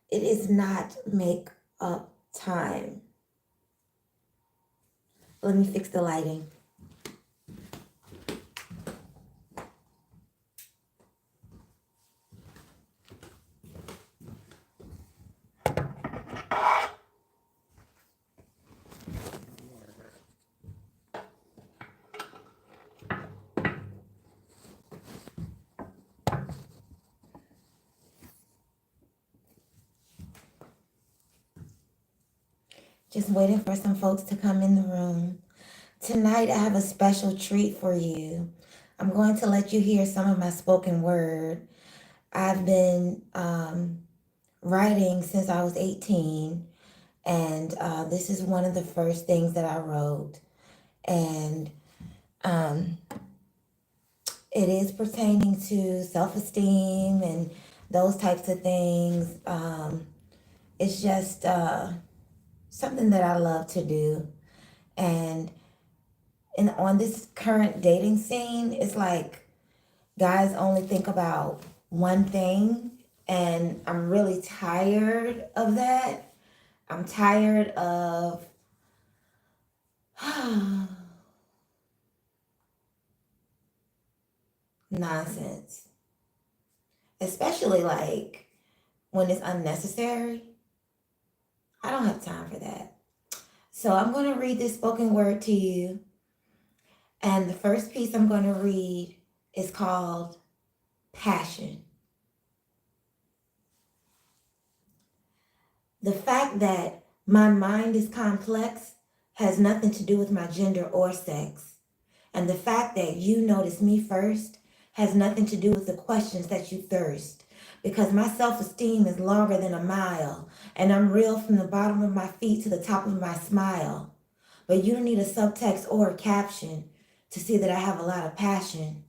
It is not make up time. Let me fix the lighting. Just waiting for some folks to come in the room. Tonight, I have a special treat for you. I'm going to let you hear some of my spoken word. I've been writing since I was 18, and this is one of the first things that I wrote. And um, it is pertaining to self-esteem and those types of things. It's just something that I love to do. And on this current dating scene, it's like guys only think about one thing, and I'm really tired of that. I'm tired of nonsense, especially like when it's unnecessary. I don't have time for that. So I'm going to read this spoken word to you. And the first piece I'm going to read is called Passion. The fact that my mind is complex has nothing to do with my gender or sex. And the fact that you notice me first has nothing to do with the questions that you thirst. Because my self-esteem is longer than a mile, and I'm real from the bottom of my feet to the top of my smile. But you don't need a subtext or a caption to see that I have a lot of passion.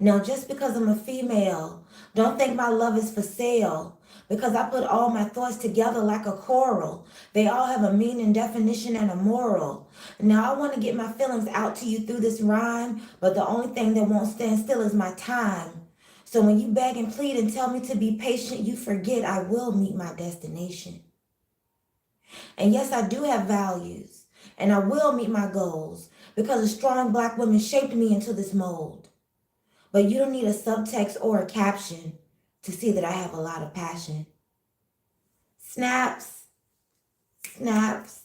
Now, just because I'm a female, don't think my love is for sale. Because I put all my thoughts together like a choral. They all have a meaning, definition, and a moral. Now, I want to get my feelings out to you through this rhyme, but the only thing that won't stand still is my time. So when you beg and plead and tell me to be patient, you forget I will meet my destination. And yes, I do have values, and I will meet my goals, because a strong black woman shaped me into this mold. But you don't need a subtext or a caption to see that I have a lot of passion. Snaps, snaps,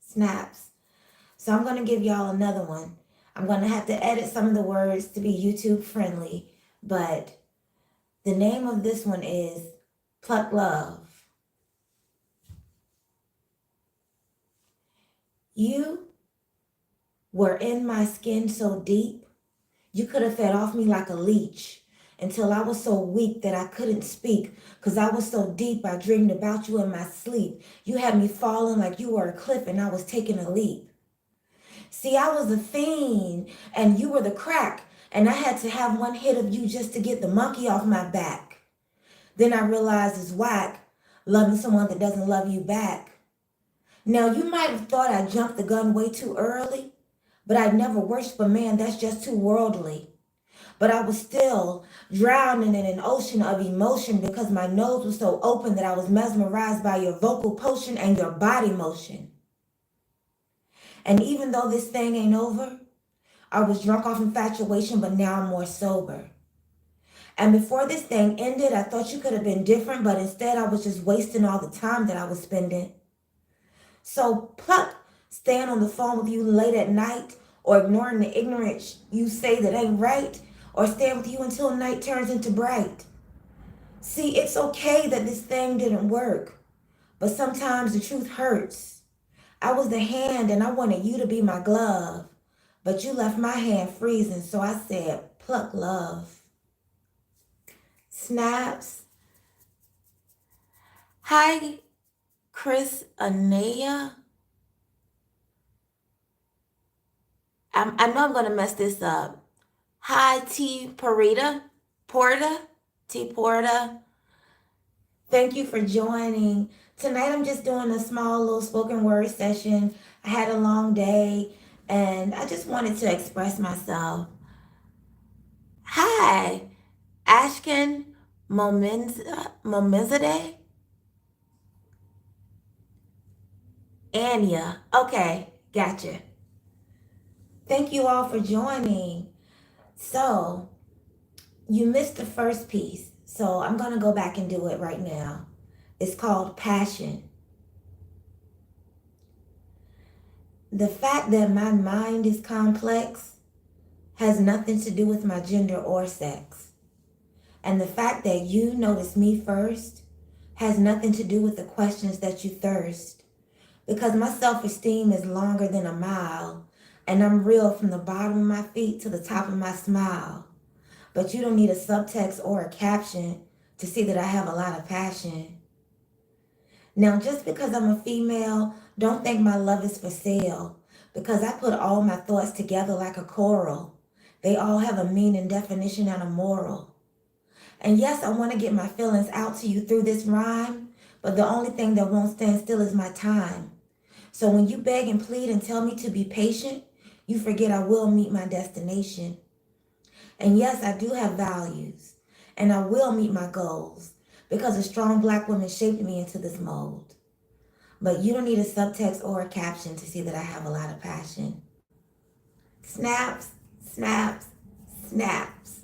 snaps. So I'm going to give y'all another one. I'm going to have to edit some of the words to be YouTube friendly, but the name of this one is Pluck Love. You were in my skin so deep, you could have fed off me like a leech until I was so weak that I couldn't speak, because I was so deep I dreamed about you in my sleep. You had me falling like you were a cliff and I was taking a leap. See, I was a fiend and you were the crack, and I had to have one hit of you just to get the monkey off my back. Then I realized it's whack, loving someone that doesn't love you back. Now, you might have thought I jumped the gun way too early, but I'd never worship a man that's just too worldly. But I was still drowning in an ocean of emotion because my nose was so open that I was mesmerized by your vocal potion and your body motion. And even though this thing ain't over, I was drunk off infatuation, but now I'm more sober. And before this thing ended, I thought you could have been different, but instead I was just wasting all the time that I was spending. So pluck, staying on the phone with you late at night, or ignoring the ignorance you say that ain't right, or staying with you until night turns into bright. See, it's okay that this thing didn't work, but sometimes the truth hurts. I was the hand and I wanted you to be my glove, but you left my hand freezing, so I said, pluck love. Snaps. Hi, Chris Anaya. I know I'm going to mess this up. Hi, T. Porta. T. Porta. Thank you for joining. Tonight I'm just doing a small little spoken word session. I had a long day and I just wanted to express myself. Hi, Ashken Momenzade? Anya. Okay, gotcha. Thank you all for joining. So, you missed the first piece, so I'm going to go back and do it right now. It's called passion. The fact that my mind is complex has nothing to do with my gender or sex. And the fact that you notice me first has nothing to do with the questions that you thirst. Because my self-esteem is longer than a mile, and I'm real from the bottom of my feet to the top of my smile. But you don't need a subtext or a caption to see that I have a lot of passion. Now, just because I'm a female, don't think my love is for sale, because I put all my thoughts together like a coral. They all have a meaning, definition, and a moral. And yes, I want to get my feelings out to you through this rhyme, but the only thing that won't stand still is my time. So when you beg and plead and tell me to be patient, you forget I will meet my destination. And yes, I do have values, and I will meet my goals, because a strong black woman shaped me into this mold. But you don't need a subtext or a caption to see that I have a lot of passion. Snaps, snaps, snaps.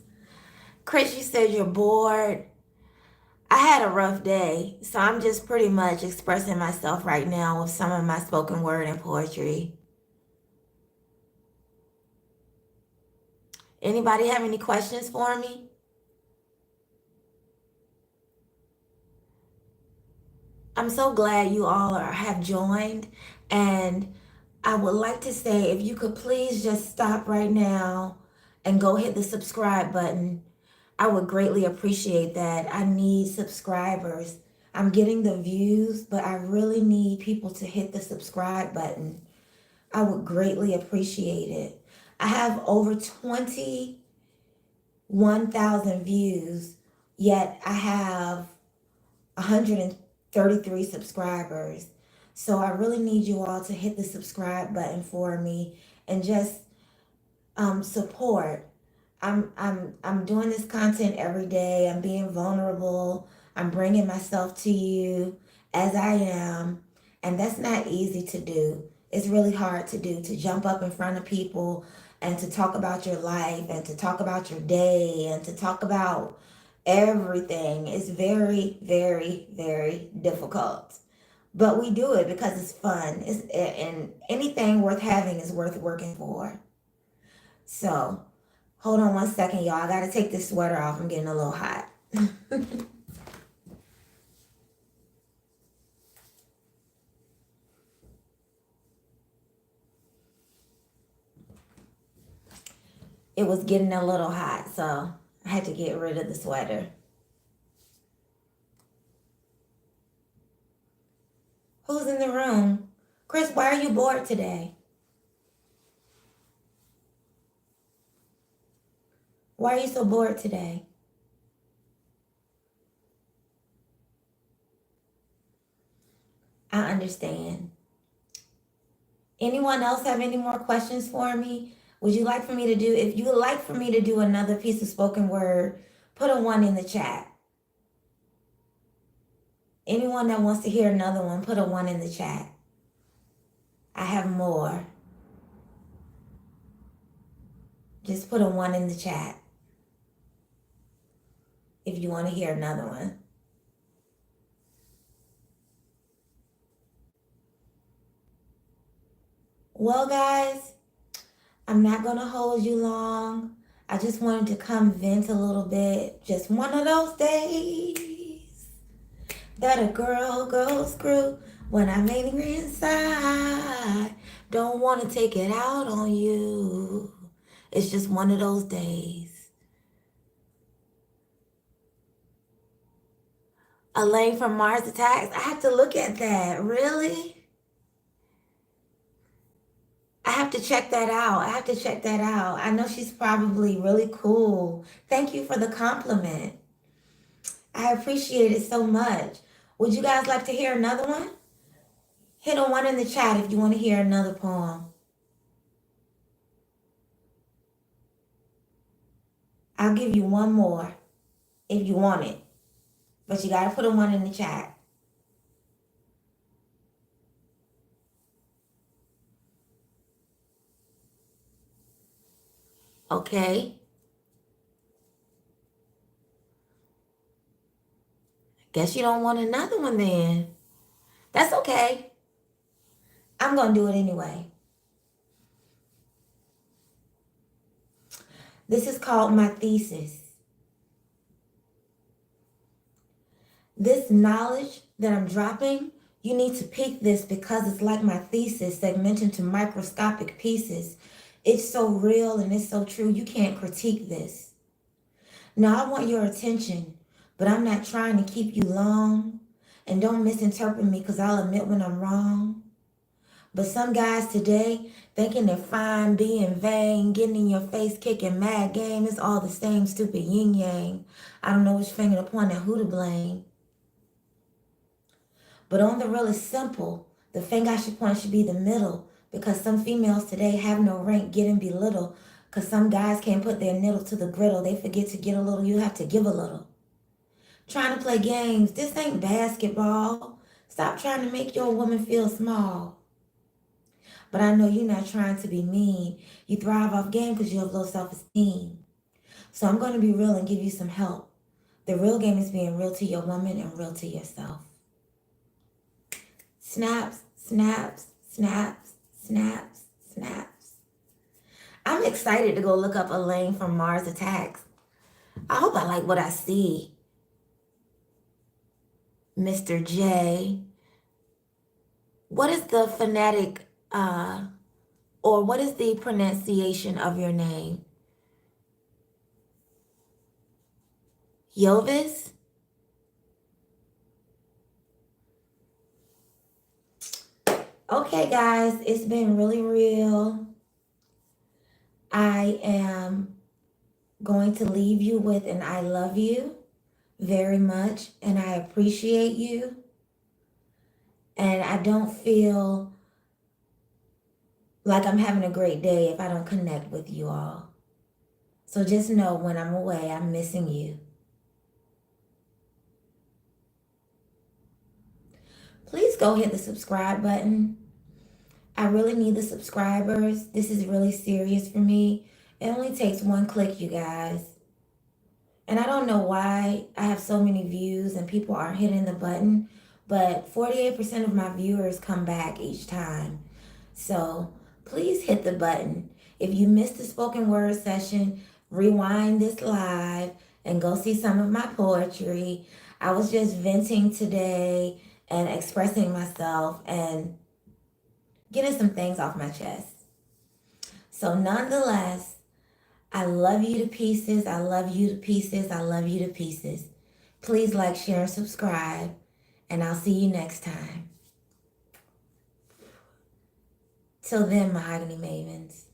Chris, you said you're bored. I had a rough day, so I'm just pretty much expressing myself right now with some of my spoken word and poetry. Anybody have any questions for me? I'm so glad you all have joined, and I would like to say if you could please just stop right now and go hit the subscribe button. I would greatly appreciate that. I need subscribers. I'm getting the views, but I really need people to hit the subscribe button. I would greatly appreciate it. I have over 21,000 views, yet I have 133 subscribers. So I really need you all to hit the subscribe button for me and just support. I'm doing this content every day. I'm being vulnerable. I'm bringing myself to you as I am, and that's not easy to do. It's really hard to do, to jump up in front of people and to talk about your life and to talk about your day and to talk about everything. It's very, very, very difficult. But we do it because it's fun. And anything worth having is worth working for. So, hold on one second, y'all. I gotta take this sweater off. I'm getting a little hot. It was getting a little hot, so I had to get rid of the sweater. Who's in the room? Chris, why are you bored today? Why are you so bored today? I understand. Anyone else have any more questions for me? Would you like for me to do, if you would like for me to do another piece of spoken word, put a 1 in the chat. Anyone that wants to hear another one, put a 1 in the chat. I have more. Just put a 1 in the chat if you want to hear another one. Well, guys, I'm not going to hold you long. I just wanted to come vent a little bit. Just one of those days that a girl goes through when I'm angry inside. Don't want to take it out on you. It's just one of those days. Elaine from Mars Attacks. I have to look at that. Really? I have to check that out. I have to check that out. I know she's probably really cool. Thank you for the compliment. I appreciate it so much. Would you guys like to hear another one? Hit a 1 in the chat if you want to hear another poem. I'll give you one more if you want it. But you gotta put a one in the chat. Okay? Guess you don't want another one then. That's okay. I'm gonna do it anyway. This is called my thesis. This knowledge that I'm dropping, you need to pick this because it's like my thesis segmented into microscopic pieces. It's so real and it's so true. You can't critique this. Now, I want your attention, but I'm not trying to keep you long. And don't misinterpret me because I'll admit when I'm wrong. But some guys today thinking they're fine, being vain, getting in your face, kicking mad game. It's all the same stupid yin yang. I don't know which finger to point at, who to blame. But on the real, it's simple. The finger I should point should be the middle because some females today have no rank, getting belittled because some guys can't put their needle to the griddle. They forget to get a little. You have to give a little. Trying to play games. This ain't basketball. Stop trying to make your woman feel small. But I know you're not trying to be mean. You thrive off game because you have low self-esteem. So I'm going to be real and give you some help. The real game is being real to your woman and real to yourself. Snaps, snaps, snaps, snaps, snaps. I'm excited to go look up Elaine from Mars Attacks. I hope I like what I see. Mr. J. What is the phonetic, or what is the pronunciation of your name? Yovis? Okay, guys, it's been really real. I am going to leave you with an I love you very much and I appreciate you. And I don't feel like I'm having a great day if I don't connect with you all. So just know when I'm away, I'm missing you. Please go hit the subscribe button. I really need the subscribers. This is really serious for me. It only takes one click, you guys. And I don't know why I have so many views and people aren't hitting the button, but 48% of my viewers come back each time. So please hit the button. If you missed the spoken word session, rewind this live and go see some of my poetry. I was just venting today and expressing myself and getting some things off my chest. So nonetheless, I love you to pieces. I love you to pieces. I love you to pieces. Please like, share, and subscribe. And I'll see you next time. Till then, Mahogany Mavens.